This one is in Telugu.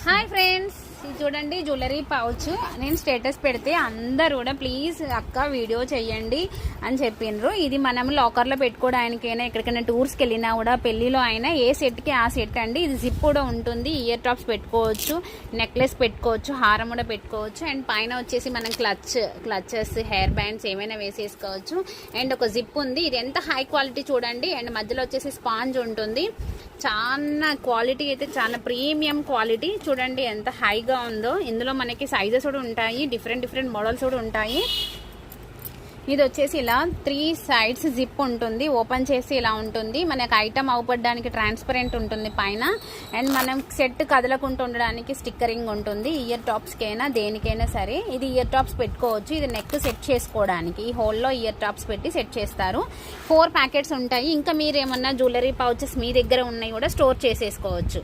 హాయ్ ఫ్రెండ్స్, ఇది చూడండి జ్యువెలరీ పౌచ్. నేను స్టేటస్ పెడితే అందరు కూడా ప్లీజ్ అక్క వీడియో చెయ్యండి అని చెప్పిండ్రు. ఇది మనం లాకర్లో పెట్టుకోవడానికైనా ఎక్కడికైనా టూర్స్కి వెళ్ళినా కూడా పెళ్లిలో అయినా ఏ సెట్కి ఆ సెట్ అండి. ఇది జిప్ కూడా ఉంటుంది, ఇయర్ టాప్స్ పెట్టుకోవచ్చు, నెక్లెస్ పెట్టుకోవచ్చు, హారం కూడా పెట్టుకోవచ్చు. అండ్ పైన వచ్చేసి మనం క్లచెస్, హెయిర్ బ్యాండ్స్ ఏమైనా వేసేసుకోవచ్చు. అండ్ ఒక జిప్ ఉంది. ఇది ఎంత హై క్వాలిటీ చూడండి. అండ్ మధ్యలో వచ్చేసి స్పాంజ్ ఉంటుంది. చాలా క్వాలిటీ అయితే చాలా ప్రీమియం క్వాలిటీ చూడండి ఎంత హైగా ఉందో. ఇందులో మనకి సైజెస్ కూడా ఉంటాయి, డిఫరెంట్ మోడల్స్ కూడా ఉంటాయి. ఇది వచ్చేసి ఇలా 3 సైడ్స్ జిప్ ఉంటుంది, ఓపెన్ చేసి ఇలా ఉంటుంది. మనకి ఐటమ్ అవుపడడానికి ట్రాన్స్పరెంట్ ఉంటుంది పైన. అండ్ మనం సెట్ కదలకుండా ఉండడానికి స్టిక్కరింగ్ ఉంటుంది. ఇయర్ టాప్స్కి అయినా దేనికైనా సరే ఇది ఇయర్ టాప్స్ పెట్టుకోవచ్చు. ఇది నెక్ సెట్ చేసుకోవడానికి ఈ హోల్లో ఇయర్ టాప్స్ పెట్టి సెట్ చేస్తారు. 4 ప్యాకెట్స్ ఉంటాయి. ఇంకా మీరు ఏమన్నా జ్యువెలరీ పౌచెస్ మీ దగ్గర ఉన్నాయి కూడా స్టోర్ చేసేసుకోవచ్చు.